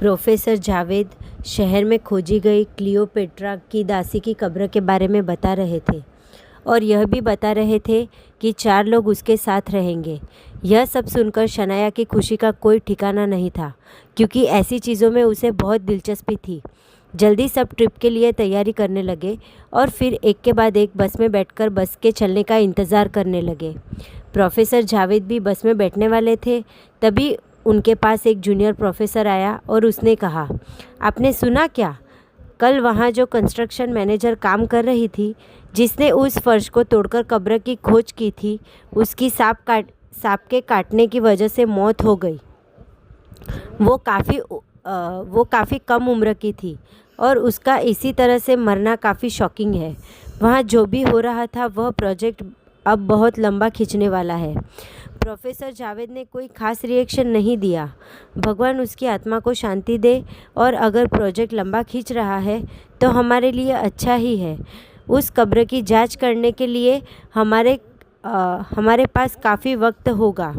Professor Javed शहर में खोजी गई क्लियोपेट्रा की दासी की कब्र के बारे में बता रहे थे और यह भी बता रहे थे कि 4 लोग उसके साथ रहेंगे। यह सब सुनकर शनाया की खुशी का कोई ठिकाना नहीं था, क्योंकि ऐसी चीज़ों में उसे बहुत दिलचस्पी थी। जल्दी सब ट्रिप के लिए तैयारी करने लगे और फिर एक के बाद एक बस में बैठकर बस के चलने का इंतज़ार करने लगे। प्रोफेसर जावेद भी बस में बैठने वाले थे, तभी उनके पास एक जूनियर प्रोफेसर आया और उसने कहा, आपने सुना क्या? कल वहाँ जो कंस्ट्रक्शन मैनेजर काम कर रही थी, जिसने उस फर्श को तोड़कर कब्र की खोज की थी, उसकी सांप के काटने की वजह से मौत हो गई। वो काफ़ी कम उम्र की थी और उसका इसी तरह से मरना काफ़ी शॉकिंग है। वहाँ जो भी हो रहा था वह प्रोजेक्ट अब बहुत लंबा खींचने वाला है। प्रोफेसर जावेद ने कोई खास रिएक्शन नहीं दिया। भगवान उसकी आत्मा को शांति दे, और अगर प्रोजेक्ट लंबा खींच रहा है तो हमारे लिए अच्छा ही है। उस कब्र की जांच करने के लिए हमारे पास काफ़ी वक्त होगा।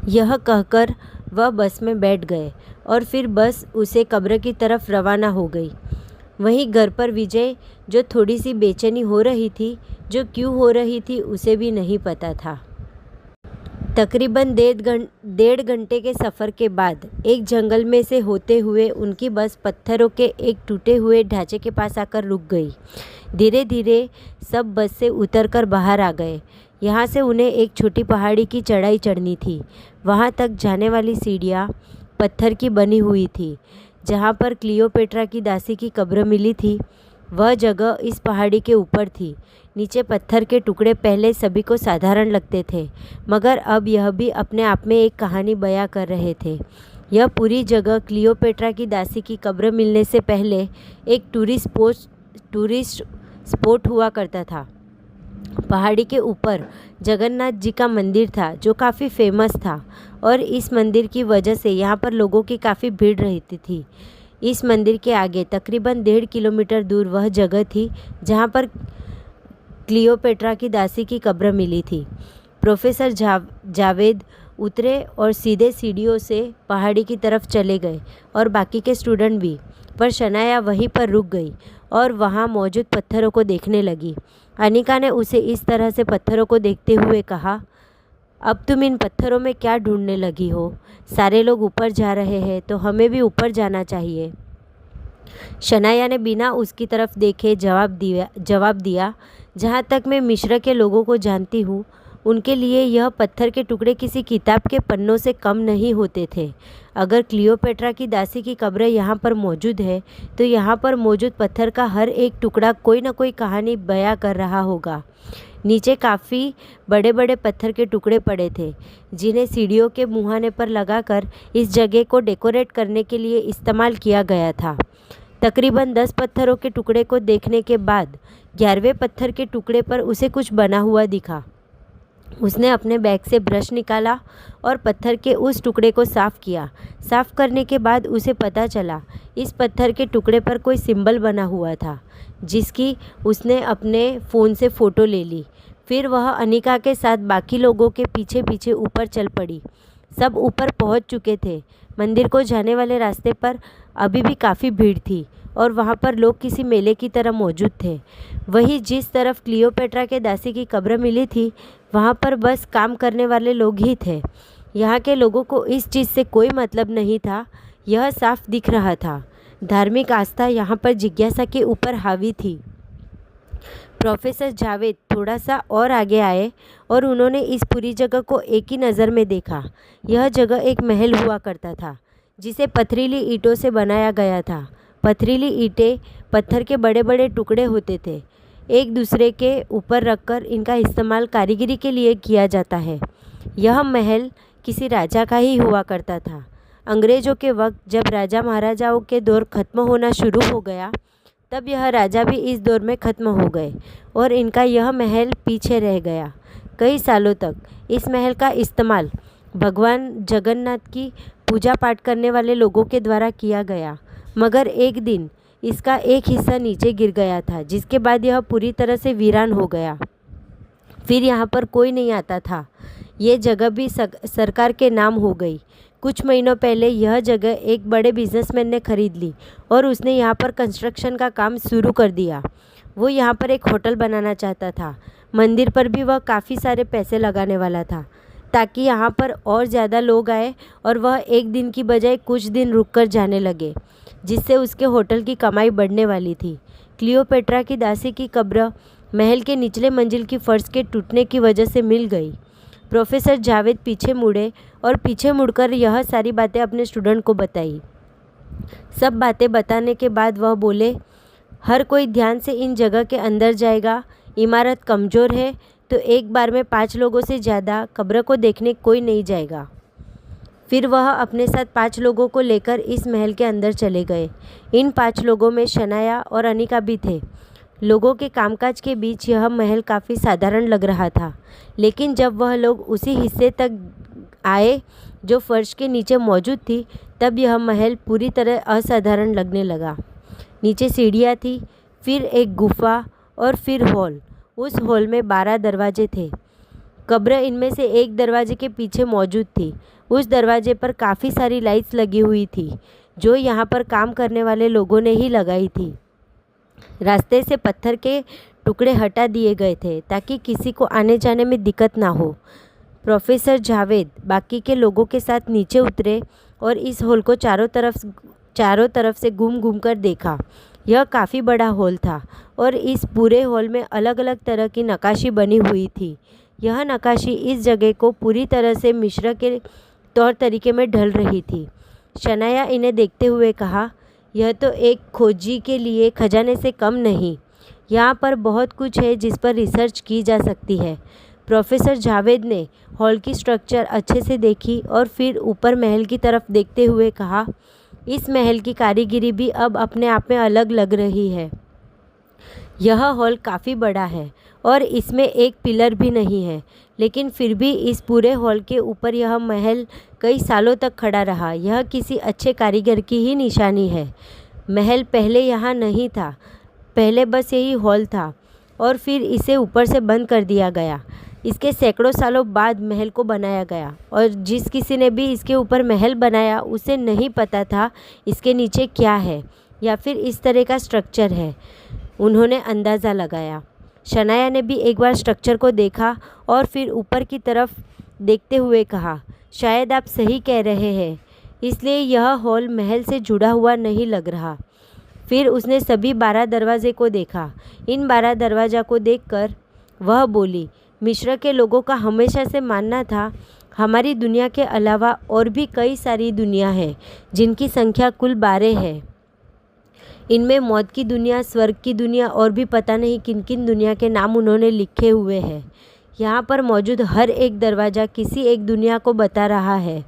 यह कहकर वह बस में बैठ गए और फिर बस उसे कब्र की तरफ रवाना हो गई। वहीं घर पर विजय, जो थोड़ी सी बेचैनी हो रही थी, जो क्यों हो रही थी उसे भी नहीं पता था। तकरीबन 1.5 घंटे के सफ़र के बाद एक जंगल में से होते हुए उनकी बस पत्थरों के एक टूटे हुए ढांचे के पास आकर रुक गई। धीरे धीरे सब बस से उतरकर बाहर आ गए। यहाँ से उन्हें एक छोटी पहाड़ी की चढ़ाई चढ़नी थी। वहाँ तक जाने वाली सीढ़ियाँ पत्थर की बनी हुई थी। जहाँ पर क्लियोपेट्रा की दासी की कब्र मिली थी, वह जगह इस पहाड़ी के ऊपर थी। नीचे पत्थर के टुकड़े पहले सभी को साधारण लगते थे, मगर अब यह भी अपने आप में एक कहानी बयां कर रहे थे। यह पूरी जगह क्लियोपेट्रा की दासी की कब्र मिलने से पहले एक टूरिस्ट स्पॉट हुआ करता था। पहाड़ी के ऊपर जगन्नाथ जी का मंदिर था, जो काफ़ी फेमस था, और इस मंदिर की वजह से यहाँ पर लोगों की काफ़ी भीड़ रहती थी। इस मंदिर के आगे तकरीबन 1.5 किलोमीटर दूर वह जगह थी जहाँ पर क्लियोपेट्रा की दासी की कब्र मिली थी। प्रोफेसर जावेद उतरे और सीधे सीढ़ियों से पहाड़ी की तरफ चले गए, और बाकी के स्टूडेंट भी। पर शनाया वहीं पर रुक गई और वहाँ मौजूद पत्थरों को देखने लगी। अनिका ने उसे इस तरह से पत्थरों को देखते हुए कहा, अब तुम इन पत्थरों में क्या ढूंढने लगी हो? सारे लोग ऊपर जा रहे हैं तो हमें भी ऊपर जाना चाहिए। शनाया ने बिना उसकी तरफ देखे जवाब दिया, जहाँ तक मैं मिस्र के लोगों को जानती हूँ, उनके लिए यह पत्थर के टुकड़े किसी किताब के पन्नों से कम नहीं होते थे। अगर क्लियोपेट्रा की दासी की कब्र यहाँ पर मौजूद है, तो यहाँ पर मौजूद पत्थर का हर एक टुकड़ा कोई न कोई कहानी बयां कर रहा होगा। नीचे काफ़ी बड़े बड़े पत्थर के टुकड़े पड़े थे, जिन्हें सीढ़ियों के मुहाने पर लगाकर इस जगह को डेकोरेट करने के लिए इस्तेमाल किया गया था। तकरीबन 10 पत्थरों के टुकड़े को देखने के बाद 11वें पत्थर के टुकड़े पर उसे कुछ बना हुआ दिखा। उसने अपने बैग से ब्रश निकाला और पत्थर के उस टुकड़े को साफ़ किया। साफ़ करने के बाद उसे पता चला इस पत्थर के टुकड़े पर कोई सिंबल बना हुआ था, जिसकी उसने अपने फ़ोन से फ़ोटो ले ली। फिर वह अनिका के साथ बाकी लोगों के पीछे पीछे ऊपर चल पड़ी। सब ऊपर पहुंच चुके थे। मंदिर को जाने वाले रास्ते पर अभी भी काफ़ी भीड़ थी और वहाँ पर लोग किसी मेले की तरह मौजूद थे। वहीं जिस तरफ क्लियोपेट्रा के दासी की कब्र मिली थी, वहाँ पर बस काम करने वाले लोग ही थे। यहाँ के लोगों को इस चीज़ से कोई मतलब नहीं था, यह साफ दिख रहा था। धार्मिक आस्था यहाँ पर जिज्ञासा के ऊपर हावी थी। प्रोफेसर जावेद थोड़ा सा और आगे आए और उन्होंने इस पूरी जगह को एक ही नज़र में देखा। यह जगह एक महल हुआ करता था, जिसे पथरीली ईंटों से बनाया गया था। पथरीली ईंटें पत्थर के बड़े बड़े टुकड़े होते थे। एक दूसरे के ऊपर रखकर इनका इस्तेमाल कारीगरी के लिए किया जाता है। यह महल किसी राजा का ही हुआ करता था। अंग्रेज़ों के वक्त जब राजा महाराजाओं के दौर ख़त्म होना शुरू हो गया, तब यह राजा भी इस दौर में ख़त्म हो गए और इनका यह महल पीछे रह गया। कई सालों तक इस महल का इस्तेमाल भगवान जगन्नाथ की पूजा पाठ करने वाले लोगों के द्वारा किया गया, मगर एक दिन इसका एक हिस्सा नीचे गिर गया था, जिसके बाद यह पूरी तरह से वीरान हो गया। फिर यहाँ पर कोई नहीं आता था। ये जगह भी सरकार के नाम हो गई। कुछ महीनों पहले यह जगह एक बड़े बिजनेसमैन ने खरीद ली और उसने यहाँ पर कंस्ट्रक्शन का काम शुरू कर दिया। वो यहाँ पर एक होटल बनाना चाहता था। मंदिर पर भी वह काफ़ी सारे पैसे लगाने वाला था ताकि यहाँ पर और ज़्यादा लोग आए और वह एक दिन की बजाय कुछ दिन रुककर जाने लगे, जिससे उसके होटल की कमाई बढ़ने वाली थी। क्लियोपेट्रा की दासी की कब्र महल के निचले मंजिल की फर्श के टूटने की वजह से मिल गई। प्रोफेसर जावेद पीछे मुड़े और पीछे मुड़कर यह सारी बातें अपने स्टूडेंट को बताई। सब बातें बताने के बाद वह बोले, हर कोई ध्यान से इन जगह के अंदर जाएगा। इमारत कमज़ोर है तो एक बार में 5 लोगों से ज़्यादा कब्र को देखने कोई नहीं जाएगा। फिर वह अपने साथ 5 लोगों को लेकर इस महल के अंदर चले गए। इन 5 लोगों में शनाया और अनिका भी थे। लोगों के कामकाज के बीच यह महल काफ़ी साधारण लग रहा था, लेकिन जब वह लोग उसी हिस्से तक आए जो फर्श के नीचे मौजूद थी, तब यह महल पूरी तरह असाधारण लगने लगा। नीचे सीढ़ियाँ थी, फिर एक गुफा और फिर हॉल। उस हॉल में 12 दरवाजे थे। कब्र इनमें से एक दरवाजे के पीछे मौजूद थी। उस दरवाजे पर काफ़ी सारी लाइट्स लगी हुई थी जो यहाँ पर काम करने वाले लोगों ने ही लगाई थी। रास्ते से पत्थर के टुकड़े हटा दिए गए थे ताकि किसी को आने जाने में दिक्कत ना हो। प्रोफेसर जावेद बाकी के लोगों के साथ नीचे उतरे और इस हॉल को चारों तरफ से घूम कर देखा। यह काफ़ी बड़ा हॉल था और इस पूरे हॉल में अलग अलग तरह की नक्काशी बनी हुई थी। यह नक्काशी इस जगह को पूरी तरह से मिस्र के तौर तरीके में ढल रही थी। शनाया इन्हें देखते हुए कहा, यह तो एक खोजी के लिए खजाने से कम नहीं। यहाँ पर बहुत कुछ है जिस पर रिसर्च की जा सकती है। प्रोफेसर जावेद ने हॉल की स्ट्रक्चर अच्छे से देखी और फिर ऊपर महल की तरफ देखते हुए कहा, इस महल की कारीगरी भी अब अपने आप में अलग लग रही है। यह हॉल काफ़ी बड़ा है और इसमें एक पिलर भी नहीं है, लेकिन फिर भी इस पूरे हॉल के ऊपर यह महल कई सालों तक खड़ा रहा। यह किसी अच्छे कारीगर की ही निशानी है। महल पहले यहाँ नहीं था, पहले बस यही हॉल था और फिर इसे ऊपर से बंद कर दिया गया। इसके सैकड़ों सालों बाद महल को बनाया गया और जिस किसी ने भी इसके ऊपर महल बनाया उसे नहीं पता था इसके नीचे क्या है या फिर इस तरह का स्ट्रक्चर है। उन्होंने अंदाज़ा लगाया। शनाया ने भी एक बार स्ट्रक्चर को देखा और फिर ऊपर की तरफ देखते हुए कहा, शायद आप सही कह रहे हैं, इसलिए यह हॉल महल से जुड़ा हुआ नहीं लग रहा। फिर उसने सभी 12 दरवाजे को देखा। इन 12 दरवाजा को देखकर वह बोली, मिस्र के लोगों का हमेशा से मानना था हमारी दुनिया के अलावा और भी कई सारी दुनिया है जिनकी संख्या कुल 12 है। इनमें मौत की दुनिया, स्वर्ग की दुनिया और भी पता नहीं किन किन दुनिया के नाम उन्होंने लिखे हुए हैं। यहाँ पर मौजूद हर एक दरवाज़ा किसी एक दुनिया को बता रहा है।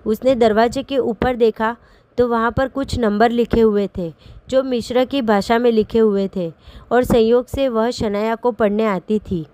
उसने दरवाजे के ऊपर देखा तो वहाँ पर कुछ नंबर लिखे हुए थे जो मिस्र की भाषा में लिखे हुए थे और संयोग से वह शनाया को पढ़ने आती थी।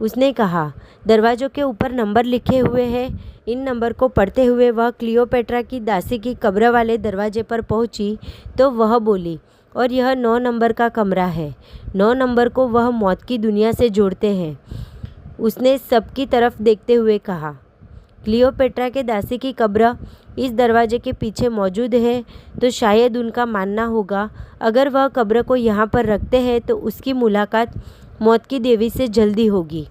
उसने कहा, दरवाज़ों के ऊपर नंबर लिखे हुए हैं। इन नंबर को पढ़ते हुए वह क्लियोपेट्रा की दासी की कब्र वाले दरवाजे पर पहुंची तो वह बोली, और यह 9 नंबर का कमरा है। 9 नंबर को वह मौत की दुनिया से जोड़ते हैं। उसने सबकी तरफ देखते हुए कहा, क्लियोपेट्रा के दासी की कब्र इस दरवाजे के पीछे मौजूद है तो शायद उनका मानना होगा अगर वह कब्र को यहाँ पर रखते हैं तो उसकी मुलाकात मौत की देवी से जल्दी होगी।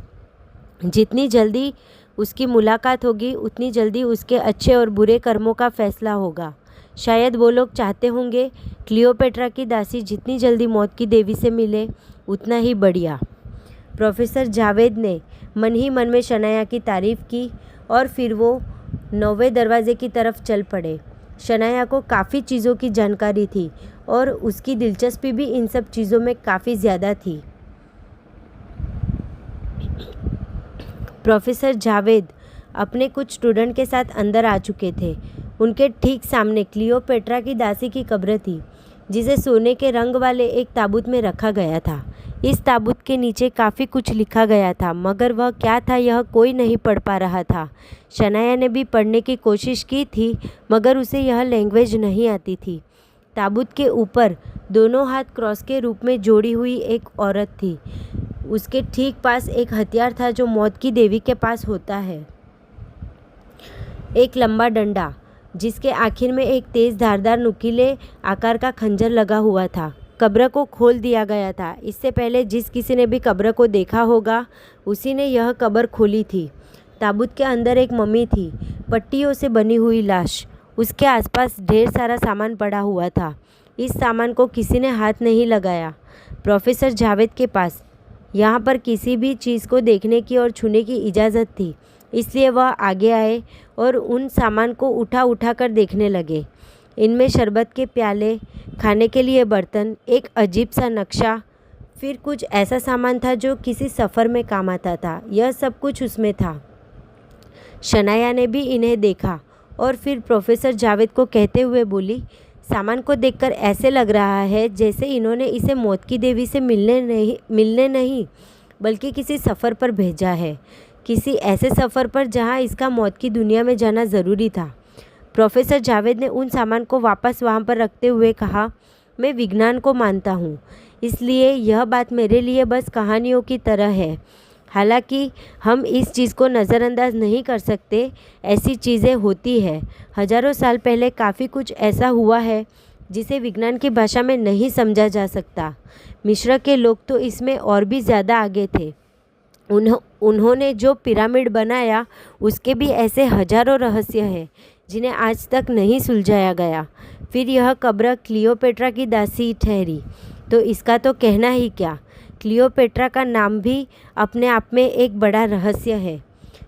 जितनी जल्दी उसकी मुलाकात होगी उतनी जल्दी उसके अच्छे और बुरे कर्मों का फैसला होगा। शायद वो लोग चाहते होंगे क्लियोपेट्रा की दासी जितनी जल्दी मौत की देवी से मिले उतना ही बढ़िया। प्रोफेसर जावेद ने मन ही मन में शनाया की तारीफ़ की और फिर वो 9वें दरवाजे की तरफ चल पड़े। शनाया को काफ़ी चीज़ों की जानकारी थी और उसकी दिलचस्पी भी इन सब चीज़ों में काफ़ी ज़्यादा थी। प्रोफेसर जावेद अपने कुछ स्टूडेंट के साथ अंदर आ चुके थे। उनके ठीक सामने क्लियोपेट्रा की दासी की कब्र थी जिसे सोने के रंग वाले एक ताबूत में रखा गया था। इस ताबूत के नीचे काफ़ी कुछ लिखा गया था मगर वह क्या था यह कोई नहीं पढ़ पा रहा था। शनाया ने भी पढ़ने की कोशिश की थी मगर उसे यह लैंग्वेज नहीं आती थी। ताबूत के ऊपर दोनों हाथ क्रॉस के रूप में जोड़ी हुई एक औरत थी। उसके ठीक पास एक हथियार था जो मौत की देवी के पास होता है, एक लंबा डंडा जिसके आखिर में एक तेज़ धारदार नुकीले आकार का खंजर लगा हुआ था। कब्र को खोल दिया गया था। इससे पहले जिस किसी ने भी कब्र को देखा होगा उसी ने यह कब्र खोली थी। ताबूत के अंदर एक मम्मी थी, पट्टियों से बनी हुई लाश। उसके आसपास ढेर सारा सामान पड़ा हुआ था। इस सामान को किसी ने हाथ नहीं लगाया। प्रोफेसर जावेद के पास यहाँ पर किसी भी चीज़ को देखने की और छूने की इजाज़त थी, इसलिए वह आगे आए और उन सामान को उठा कर देखने लगे। इनमें शरबत के प्याले, खाने के लिए बर्तन, एक अजीब सा नक्शा, फिर कुछ ऐसा सामान था जो किसी सफ़र में काम आता था। यह सब कुछ उसमें था। शनाया ने भी इन्हें देखा और फिर प्रोफेसर जावेद को कहते हुए बोली, सामान को देखकर ऐसे लग रहा है जैसे इन्होंने इसे मौत की देवी से मिलने नहीं बल्कि किसी सफ़र पर भेजा है, किसी ऐसे सफ़र पर जहां इसका मौत की दुनिया में जाना ज़रूरी था। प्रोफेसर जावेद ने उन सामान को वापस वहां पर रखते हुए कहा, मैं विज्ञान को मानता हूँ, इसलिए यह बात मेरे लिए बस कहानियों की तरह है। हालांकि हम इस चीज़ को नज़रअंदाज नहीं कर सकते, ऐसी चीज़ें होती हैं। हज़ारों साल पहले काफ़ी कुछ ऐसा हुआ है जिसे विज्ञान की भाषा में नहीं समझा जा सकता। मिस्र के लोग तो इसमें और भी ज़्यादा आगे थे। उन्होंने जो पिरामिड बनाया उसके भी ऐसे हज़ारों रहस्य हैं जिन्हें आज तक नहीं सुलझाया गया। फिर यह कब्र क्लियोपेट्रा की दासी ठहरी तो इसका तो कहना ही क्या। क्लियोपेट्रा का नाम भी अपने आप में एक बड़ा रहस्य है।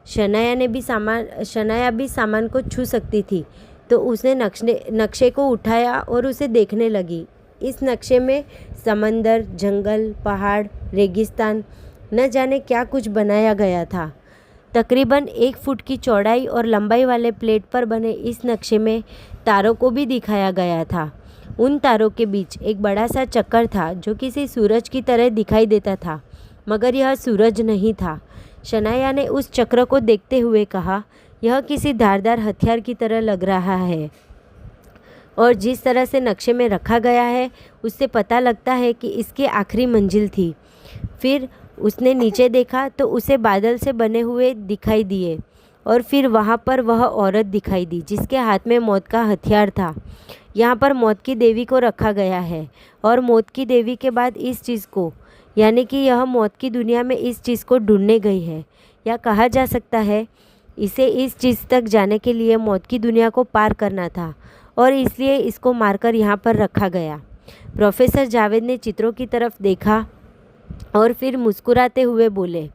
शनाया भी सामान को छू सकती थी तो उसने नक्शे को उठाया और उसे देखने लगी। इस नक्शे में समंदर, जंगल, पहाड़, रेगिस्तान, न जाने क्या कुछ बनाया गया था। तकरीबन 1 फुट की चौड़ाई और लंबाई वाले प्लेट पर बने इस नक्शे में तारों को भी दिखाया गया था। उन तारों के बीच एक बड़ा सा चक्कर था जो किसी सूरज की तरह दिखाई देता था, मगर यह सूरज नहीं था। शनाया ने उस चक्र को देखते हुए कहा, यह किसी धारदार हथियार की तरह लग रहा है और जिस तरह से नक्शे में रखा गया है उससे पता लगता है कि इसकी आखिरी मंजिल थी। फिर उसने नीचे देखा तो उसे बादल से बने हुए दिखाई दिए और फिर वहाँ पर वह औरत दिखाई दी जिसके हाथ में मौत का हथियार था। यहाँ पर मौत की देवी को रखा गया है और मौत की देवी के बाद इस चीज़ को, यानी कि यह मौत की दुनिया में इस चीज़ को ढूंढने गई है, या कहा जा सकता है इसे इस चीज़ तक जाने के लिए मौत की दुनिया को पार करना था और इसलिए इसको मारकर यहाँ पर रखा गया। प्रोफेसर जावेद ने चित्रों की तरफ देखा और फिर मुस्कुराते हुए बोले,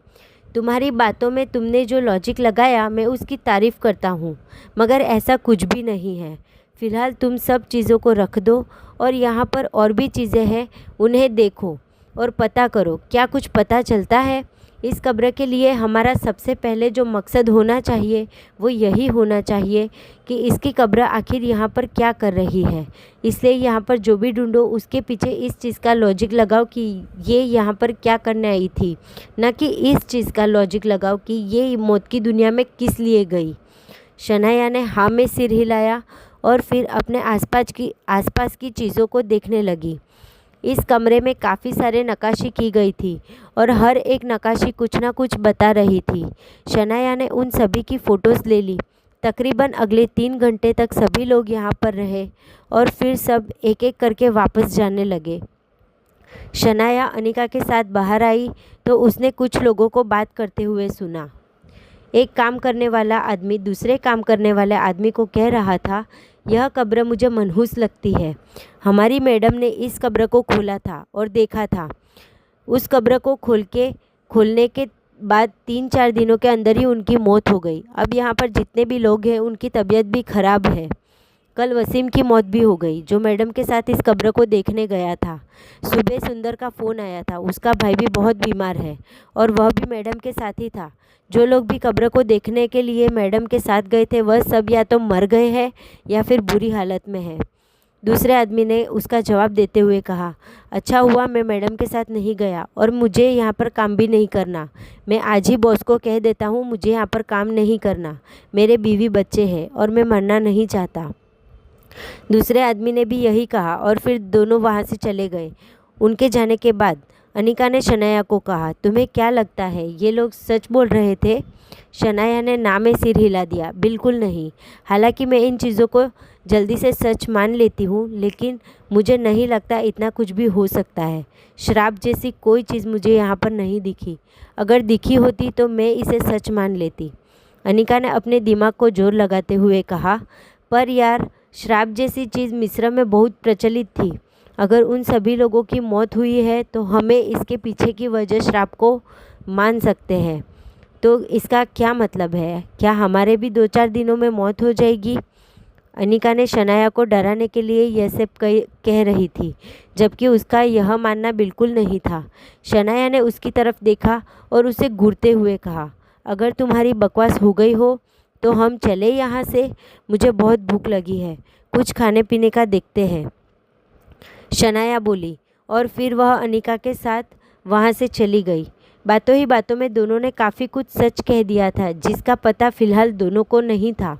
तुम्हारी बातों में तुमने जो लॉजिक लगाया मैं उसकी तारीफ़ करता हूँ, मगर ऐसा कुछ भी नहीं है। फ़िलहाल तुम सब चीज़ों को रख दो और यहाँ पर और भी चीज़ें हैं, उन्हें देखो और पता करो क्या कुछ पता चलता है। इस कब्र के लिए हमारा सबसे पहले जो मकसद होना चाहिए वो यही होना चाहिए कि इसकी कब्र आखिर यहाँ पर क्या कर रही है। इसलिए यहाँ पर जो भी ढूंढो उसके पीछे इस चीज़ का लॉजिक लगाओ कि ये यहाँ पर क्या करने आई थी, न कि इस चीज़ का लॉजिक लगाओ कि ये मौत की दुनिया में किस लिए गई। शनाया ने हाँ में सिर हिलाया और फिर अपने आसपास की चीज़ों को देखने लगी। इस कमरे में काफ़ी सारे नक्काशी की गई थी और हर एक नक्काशी कुछ ना कुछ बता रही थी। शनाया ने उन सभी की फ़ोटोज़ ले ली। तकरीबन अगले 3 घंटे तक सभी लोग यहाँ पर रहे और फिर सब एक एक करके वापस जाने लगे। शनाया अनिका के साथ बाहर आई तो उसने कुछ लोगों को बात करते हुए सुना। एक काम करने वाला आदमी दूसरे काम करने वाले आदमी को कह रहा था, यह कब्र मुझे मनहूस लगती है। हमारी मैडम ने इस कब्र को खोला था और देखा था। उस कब्र को खोलने के बाद 3-4 दिनों के अंदर ही उनकी मौत हो गई। अब यहाँ पर जितने भी लोग हैं उनकी तबीयत भी ख़राब है। कल वसीम की मौत भी हो गई जो मैडम के साथ इस कब्र को देखने गया था। सुबह सुंदर का फ़ोन आया था, उसका भाई भी बहुत बीमार है और वह भी मैडम के साथ ही था। जो लोग भी कब्र को देखने के लिए मैडम के साथ गए थे वह सब या तो मर गए हैं या फिर बुरी हालत में है। दूसरे आदमी ने उसका जवाब देते हुए कहा, अच्छा हुआ मैं मैडम के साथ नहीं गया और मुझे यहाँ पर काम भी नहीं करना। मैं आज ही बॉस को कह देता हूँ मुझे यहाँ पर काम नहीं करना। मेरे बीवी बच्चे हैं और मैं मरना नहीं चाहता। दूसरे आदमी ने भी यही कहा और फिर दोनों वहाँ से चले गए। उनके जाने के बाद अनिका ने शनाया को कहा, तुम्हें क्या लगता है ये लोग सच बोल रहे थे? शनाया ने ना में सिर हिला दिया, बिल्कुल नहीं। हालांकि मैं इन चीज़ों को जल्दी से सच मान लेती हूँ, लेकिन मुझे नहीं लगता इतना कुछ भी हो सकता है। श्राप जैसी कोई चीज़ मुझे यहाँ पर नहीं दिखी। अगर दिखी होती तो मैं इसे सच मान लेती। अनिका ने अपने दिमाग को जोर लगाते हुए कहा, पर यार, श्राप जैसी चीज़ मिस्र में बहुत प्रचलित थी। अगर उन सभी लोगों की मौत हुई है तो हमें इसके पीछे की वजह श्राप को मान सकते हैं। तो इसका क्या मतलब है? क्या हमारे भी 2-4 दिनों में मौत हो जाएगी? अनिका ने शनाया को डराने के लिए यह सब कह रही थी, जबकि उसका यह मानना बिल्कुल नहीं था। शनाया ने उसकी तरफ देखा और उसे घूरते हुए कहा, अगर तुम्हारी बकवास हो गई हो तो हम चले यहाँ से। मुझे बहुत भूख लगी है, कुछ खाने पीने का देखते हैं। शनाया बोली और फिर वह अनिका के साथ वहाँ से चली गई। बातों ही बातों में दोनों ने काफ़ी कुछ सच कह दिया था, जिसका पता फ़िलहाल दोनों को नहीं था।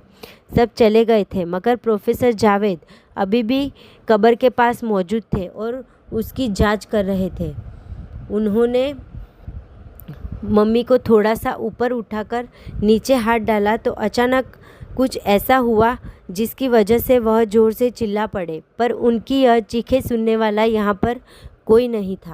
सब चले गए थे, मगर प्रोफेसर जावेद अभी भी कब्र के पास मौजूद थे और उसकी जांच कर रहे थे। उन्होंने मम्मी को थोड़ा सा ऊपर उठाकर नीचे हाथ डाला तो अचानक कुछ ऐसा हुआ जिसकी वजह से वह ज़ोर से चिल्ला पड़े, पर उनकी यह चीखें सुनने वाला यहाँ पर कोई नहीं था।